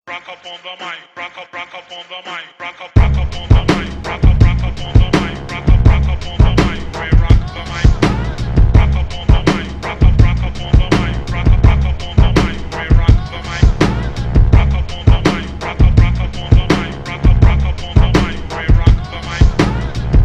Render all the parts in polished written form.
Rock up on the mic, rock up on the mic, rock up on the mic, rock up on the mic, rock up on the mic, we rock the mic, rock up on the mic, rock up on the mic, rock up on the mic, we rock the mic, rock up on the mic, rock up on the mic, rock up on the mic, we rock the mic,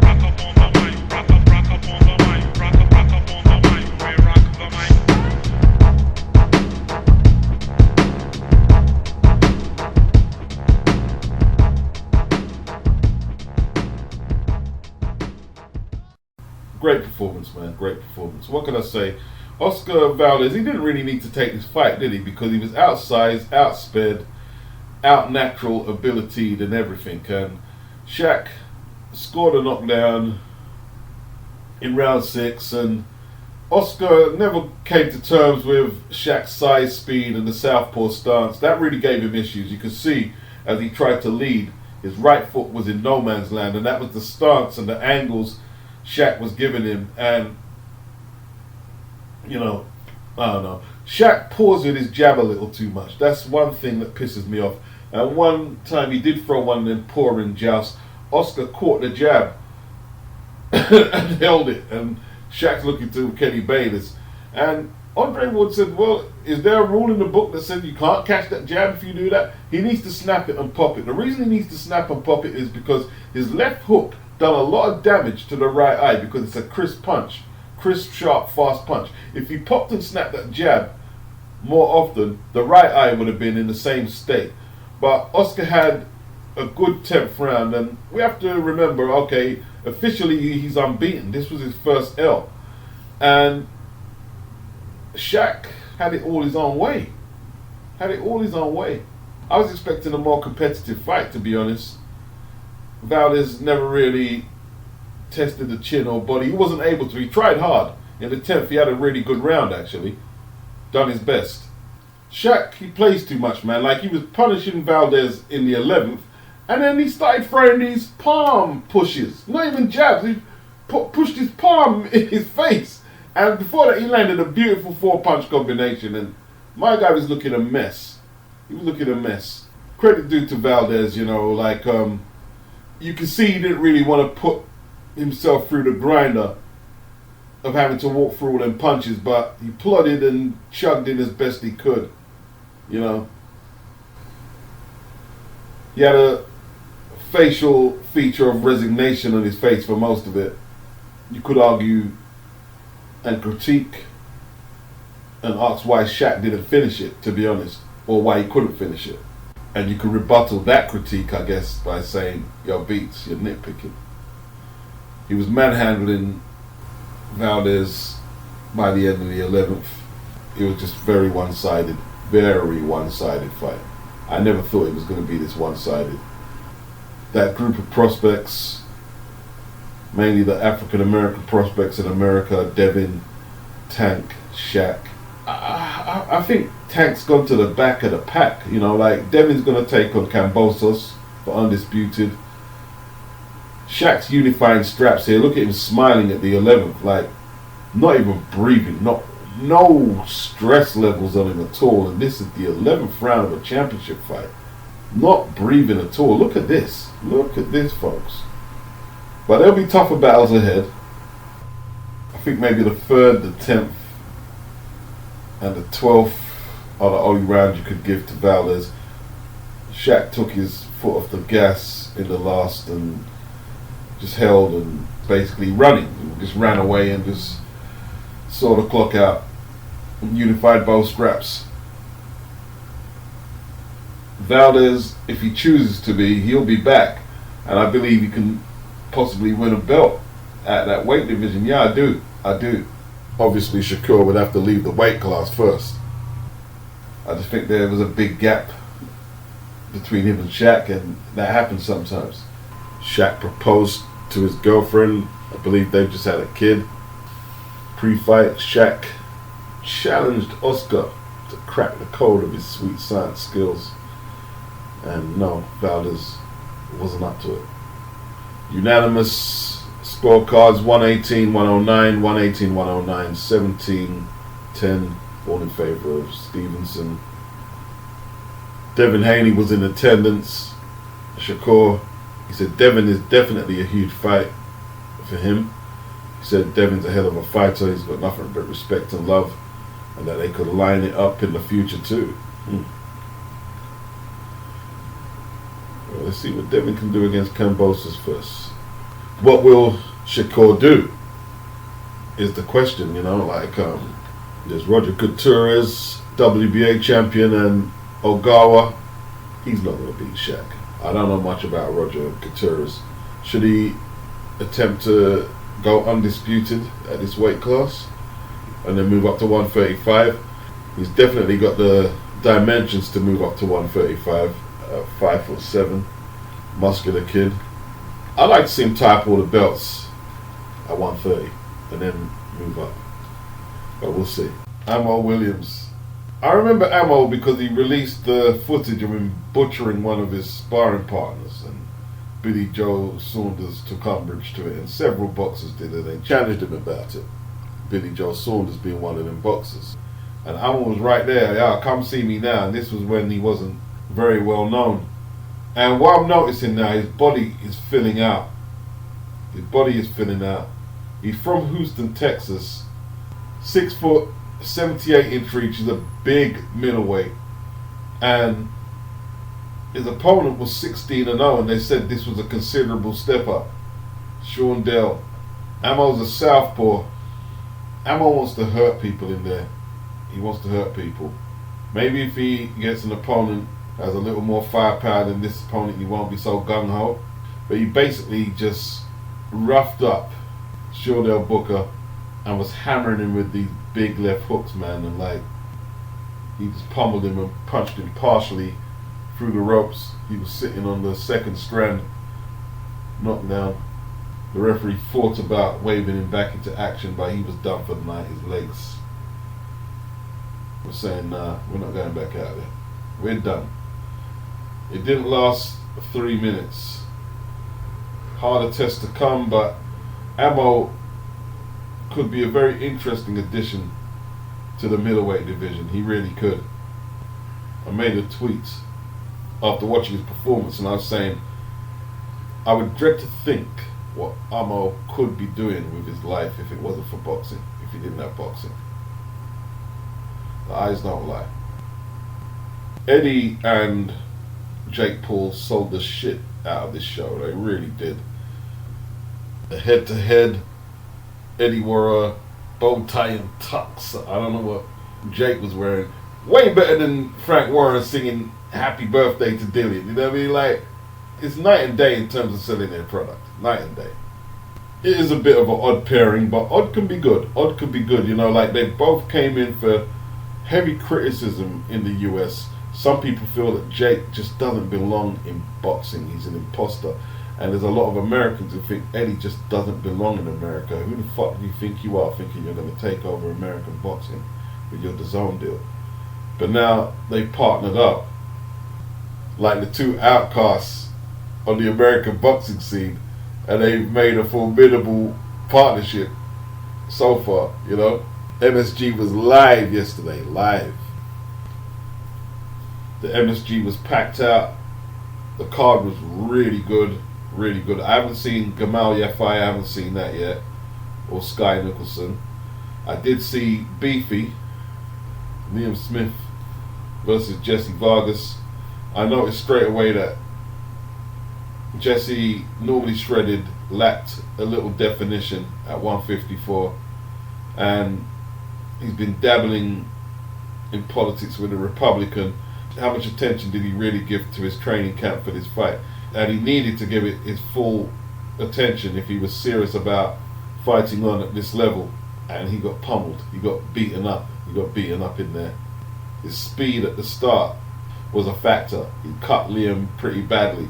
rock up on the mic, rock up on the mic, rock up on the mic, we rock the mic. Great performance, man. Great performance. What can I say? Oscar Valdez, he didn't really need to take this fight, did he? Because he was outsized, outsped, out-natural ability and everything. And Shaq scored a knockdown in round 6, and Oscar never came to terms with Shaq's size, speed, and the southpaw stance. That really gave him issues. You could see as he tried to lead, his right foot was in no man's land, and that was the stance and the angles Shaq was giving him. And you know, I don't know, Shaq paused with his jab a little too much. That's one thing that pisses me off. And one time he did throw one of them pouring jousts. Oscar caught the jab and held it, and Shaq's looking to Kenny Bayless. And Andre Ward said, well, is there a rule in the book that says you can't catch that jab if you do that? He needs to snap it and pop it. The reason he needs to snap and pop it is because his left hook done a lot of damage to the right eye, because it's a crisp punch, crisp, sharp, fast punch. If he popped and snapped that jab more often, the right eye would have been in the same state. But Oscar had a good 10th round, and we have to remember, okay, officially he's unbeaten. This was his first L. And Shaq had it all his own way. Had it all his own way. I was expecting a more competitive fight, to be honest. Valdez never really tested the chin or body. He wasn't able to. He tried hard. In the 10th, he had a really good round, actually. Done his best. Shaq, he plays too much, man. Like, he was punishing Valdez in the 11th, and then he started throwing these palm pushes. Not even jabs. He pushed his palm in his face. And before that, he landed a beautiful 4-punch combination, and my guy was looking a mess. He was looking a mess. Credit due to Valdez, you know, like, you can see he didn't really want to put himself through the grinder of having to walk through all them punches, but he plodded and chugged in as best he could, you know. He had a facial feature of resignation on his face for most of it. You could argue and critique and ask why Shaq didn't finish it, to be honest, or why he couldn't finish it. And you can rebuttal that critique, I guess, by saying, yo, Beats, you're nitpicking. He was manhandling Valdez by the end of the 11th. It was just very one-sided fight. I never thought it was going to be this one-sided. That group of prospects, mainly the African-American prospects in America, Devin, Tank, Shaq, I think Tank's gone to the back of the pack. You know, like, Devin's going to take on Cambosos for undisputed. Shaq's unifying straps here. Look at him smiling at the 11th. Like, not even breathing. No stress levels on him at all. And this is the 11th round of a championship fight. Not breathing at all. Look at this. Look at this, folks. But there'll be tougher battles ahead. I think maybe the 3rd, the 10th, and the 12th are the only round you could give to Valdez. Shaq took his foot off the gas in the last and just held and basically running. He just ran away and just saw the clock out and unified both scraps. Valdez, if he chooses to be, he'll be back. And I believe he can possibly win a belt at that weight division. Yeah, I do. Obviously, Shakur would have to leave the weight class first. I just think there was a big gap between him and Shaq, and that happens sometimes. Shaq proposed to his girlfriend. I believe they've just had a kid. Pre-fight, Shaq challenged Oscar to crack the code of his sweet science skills. And no, Valdez wasn't up to it. Unanimous scorecards: 118, 109, 118, 109, 17, 10, all in favor of Stevenson. Devin Haney was in attendance. Shakur, he said Devin is definitely a huge fight for him. He said Devin's a hell of a fighter. He's got nothing but respect and love, and that they could line it up in the future too. Well, let's see what Devin can do against Kambosos first. What will Shakur do is the question, you know. Like, there's Roger Gutierrez, WBA champion, and Ogawa. He's not going to beat Shaq. I don't know much about Roger Gutierrez. Should he attempt to go undisputed at this weight class and then move up to 135? He's definitely got the dimensions to move up to 135. 5'7", muscular kid. I'd like to see him tie up all the belts at 130 and then move up, but we'll see. Ammo Williams. I remember Ammo because he released the footage of him butchering one of his sparring partners, and Billy Joe Saunders took umbrage to it, and several boxers did, and they challenged him about it. Billy Joe Saunders being one of them boxers. And Ammo was right there, yeah, come see me now. And this was when he wasn't very well known. And what I'm noticing now, his body is filling out. His body is filling out. He's from Houston, Texas. 6 foot, 78 inch reach. He's a big middleweight. And his opponent was 16-0, and they said this was a considerable step up. Sean Dell. Ammo's a southpaw. Ammo wants to hurt people in there. He wants to hurt people. Maybe if he gets an opponent has a little more firepower than this opponent, he won't be so gung-ho. But he basically just roughed up Shordell Booker and was hammering him with these big left hooks, man. And like, he just pummeled him and punched him partially through the ropes. He was sitting on the second strand, knocked down. The referee fought about waving him back into action, but he was done for the night. His legs were saying, nah, we're not going back out there. We're done. It didn't last 3 minutes. Harder test to come, but Ammo could be a very interesting addition to the middleweight division. He really could. I made a tweet after watching his performance, and I was saying I would dread to think what Ammo could be doing with his life if it wasn't for boxing, if he didn't have boxing. The eyes don't lie. Eddie and Jake Paul sold the shit out of this show. They really did. The head-to-head, Eddie wore a bow tie and tux. I don't know what Jake was wearing. Way better than Frank Warren singing Happy Birthday to Dillian. You know what I mean? Like, it's night and day in terms of selling their product. Night and day. It is a bit of an odd pairing, but odd can be good. Odd could be good. You know, like they both came in for heavy criticism in the US. Some people feel that Jake just doesn't belong in boxing. He's an imposter. And there's a lot of Americans who think Eddie just doesn't belong in America. Who the fuck do you think you are, thinking you're going to take over American boxing with your DAZN deal? But now they've partnered up like the two outcasts on the American boxing scene, and they've made a formidable partnership so far, you know. MSG was live yesterday, live. The MSG was packed out. The card was really good, really good. I haven't seen Gamal Yafai, I haven't seen that yet, or Sky Nicholson. I did see Beefy, Liam Smith versus Jessie Vargas. I noticed straight away that Jessie, normally shredded, lacked a little definition at 154, and he's been dabbling in politics with a Republican. How much attention did he really give to his training camp for this fight? And he needed to give it his full attention if he was serious about fighting on at this level. And he got pummeled. He got beaten up. He got beaten up in there. His speed at the start was a factor. He cut Liam pretty badly.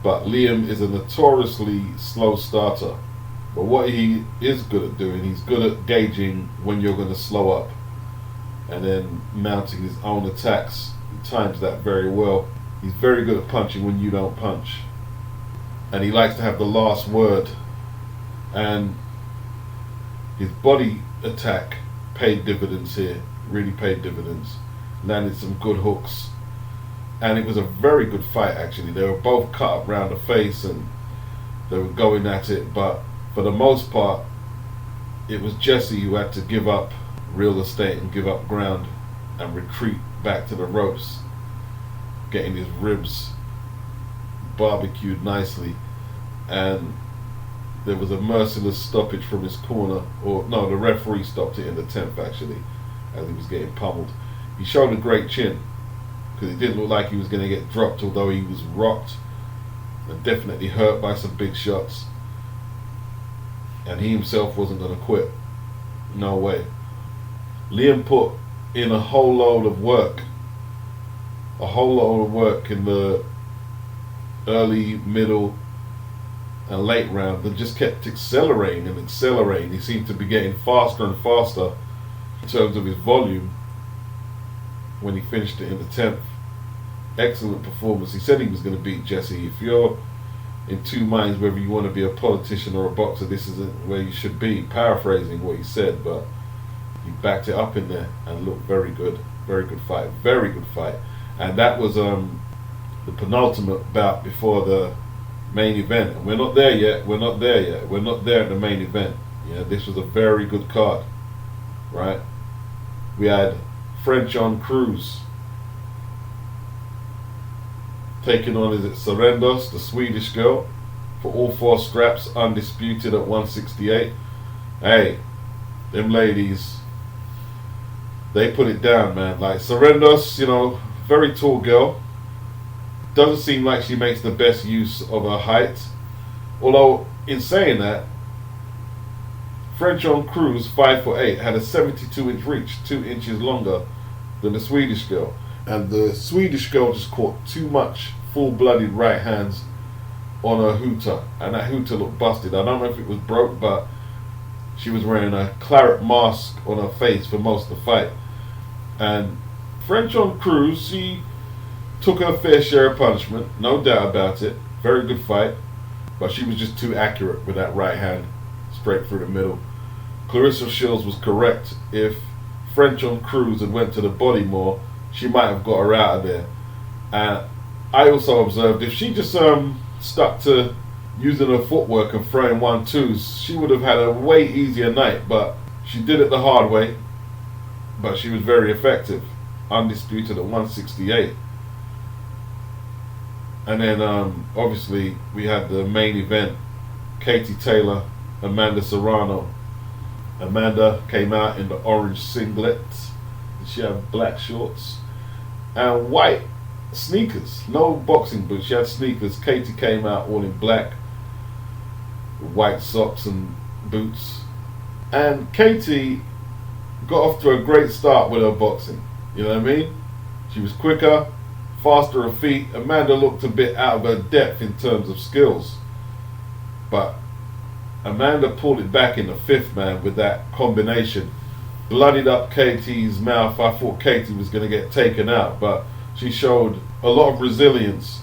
But Liam is a notoriously slow starter. But what he is good at doing, he's good at gauging when you're going to slow up and then mounting his own attacks. He times that very well. He's very good at punching when you don't punch. And he likes to have the last word. And his body attack paid dividends here. Really paid dividends. Landed some good hooks. and it was a very good fight actually. They were both cut up round the face and they were going at it, but for the most part it was Jessie who had to give up real estate and give up ground and retreat back to the ropes, getting his ribs barbecued nicely, and there was a merciless stoppage from his corner, or no, the referee stopped it in the 10th actually, as he was getting pummeled. He showed a great chin, because it didn't look like he was going to get dropped, although he was rocked and definitely hurt by some big shots, and he himself wasn't going to quit. No way. Liam put in a whole load of work in the early, middle and late round, and just kept accelerating and accelerating. He seemed to be getting faster and faster in terms of his volume when he finished it in the 10th. Excellent performance. He said he was going to beat Jessie. If you're in two minds whether you want to be a politician or a boxer, this isn't where you should be. Paraphrasing what he said, but he backed it up in there and looked very good. Very good fight. Very good fight. And that was the penultimate bout before the main event. And we're not there yet. We're not there yet. We're not there at the main event. Yeah, this was a very good card, right? We had Franchon Crews taking on, is it Serendos, the Swedish girl, for all four straps, undisputed at 168. Hey, them ladies, they put it down, man. Like Serendos, you know, very tall girl. Doesn't seem like she makes the best use of her height. Although, in saying that, Franchon Crews, 5'8", had a 72-inch reach, 2 inches longer than the Swedish girl. And the Swedish girl just caught too much full-blooded right hands on her hooter, and that hooter looked busted. I don't know if it was broke, but she was wearing a claret mask on her face for most of the fight. And Franchon Crews, she took her fair share of punishment, no doubt about it. Very good fight, but she was just too accurate with that right hand, straight through the middle. Clarissa Shields was correct. If Franchon Crews had went to the body more, she might have got her out of there. And I also observed if she just stuck to using her footwork and throwing 1-2s, she would have had a way easier night. But she did it the hard way. But she was very effective. Undisputed at 168. And then obviously we had the main event. Katie Taylor, Amanda Serrano. Amanda came out in the orange singlet. She had black shorts and white sneakers, no boxing boots. She had sneakers. Katie came out all in black, with white socks and boots. And Katie got off to a great start with her boxing. You know what I mean? She was quicker, faster her feet. Amanda looked a bit out of her depth in terms of skills, but Amanda pulled it back in the 5th, man, with that combination. Bloodied up Katie's mouth. I thought Katie was going to get taken out, but she showed a lot of resilience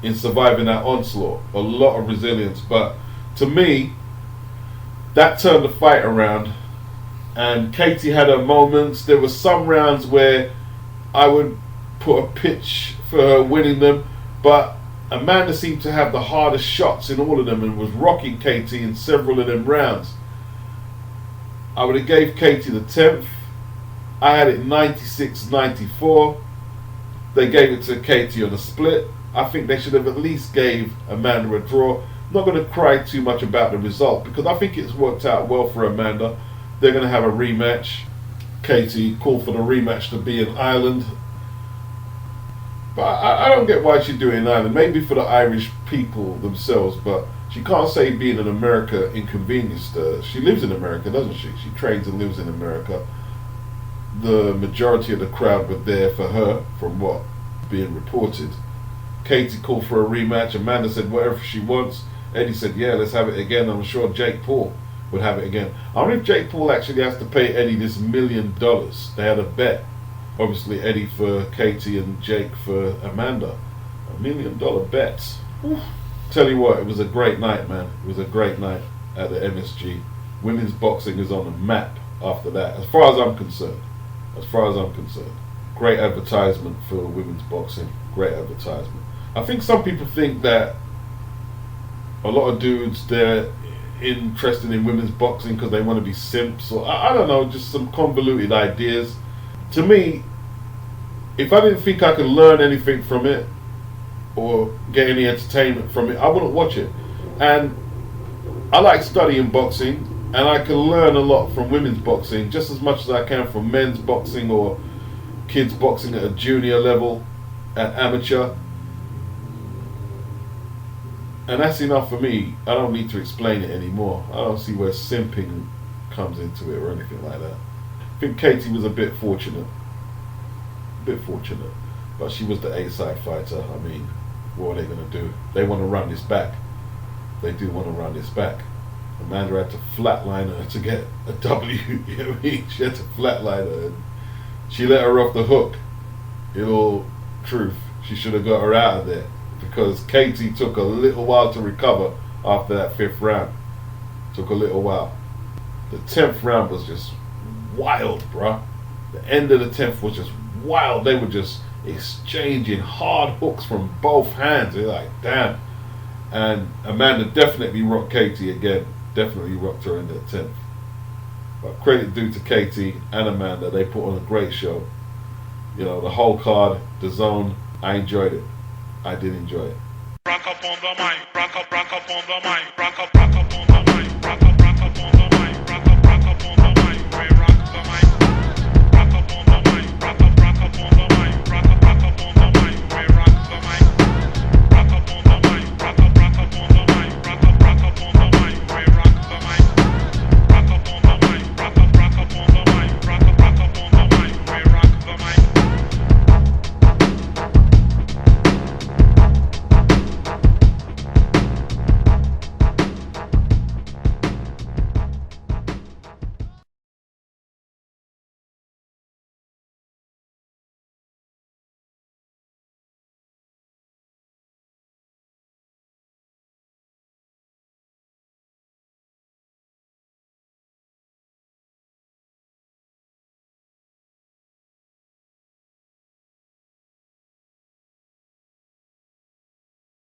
in surviving that onslaught. A lot of resilience. But to me, that turned the fight around, and Katie had her moments. There were some rounds where I would put a pitch for her winning them, but Amanda seemed to have the hardest shots in all of them and was rocking Katie in several of them rounds. I would have gave Katie the 10th. I had it 96-94. They gave it to Katie on a split. I think they should have at least gave Amanda a draw. I'm not going to cry too much about the result because I think it's worked out well for Amanda. They're going to have a rematch. Katie called for the rematch to be in Ireland. But I don't get why she's doing it in Ireland. Maybe for the Irish people themselves, but she can't say being in America inconvenienced her. She lives in America, doesn't she? She trains and lives in America. The majority of the crowd were there for her, from what being reported. Katie called for a rematch. Amanda said whatever she wants. Eddie said, yeah, let's have it again. I'm sure Jake Paul would have it again. I wonder if Jake Paul actually has to pay Eddie this $1 million. They had a bet. Obviously Eddie for Katie and Jake for Amanda. $1 million bet. Oof. Tell you what, it was a great night, man. It was a great night at the MSG. Women's boxing is on the map after that, as far as I'm concerned. As far as I'm concerned. great advertisement for women's boxing. Great advertisement. I think some people think that a lot of dudes, they're interested in women's boxing because they want to be simps, or I don't know, just some convoluted ideas. To me, if I didn't think I could learn anything from it or get any entertainment from it, I wouldn't watch it. And I like studying boxing, and I can learn a lot from women's boxing just as much as I can from men's boxing or kids boxing at a junior level, at amateur. And that's enough for me. I don't need to explain it anymore. I don't see where simping comes into it or anything like that. I think Katie was a bit fortunate. But she was the A-side fighter. I mean, what are they going to do? They want to run this back. They do want to run this back. Amanda had to flatline her to get a W. You know what I mean? She had to flatline her. And she let her off the hook. In all truth, she should have got her out of there, because Katie took a little while to recover after that 5th round. Took a little while. The 10th round was just wild, bruh. The end of the 10th was just wild. They were just exchanging hard hooks from both hands. They're like, damn. And Amanda definitely rocked Katie again. Definitely rocked her in the 10th. But credit due to Katie and Amanda. They put on a great show. You know, the whole card, the zone, I enjoyed it. I did enjoy it. Rock up on the mic, rock up on the mic, rock up on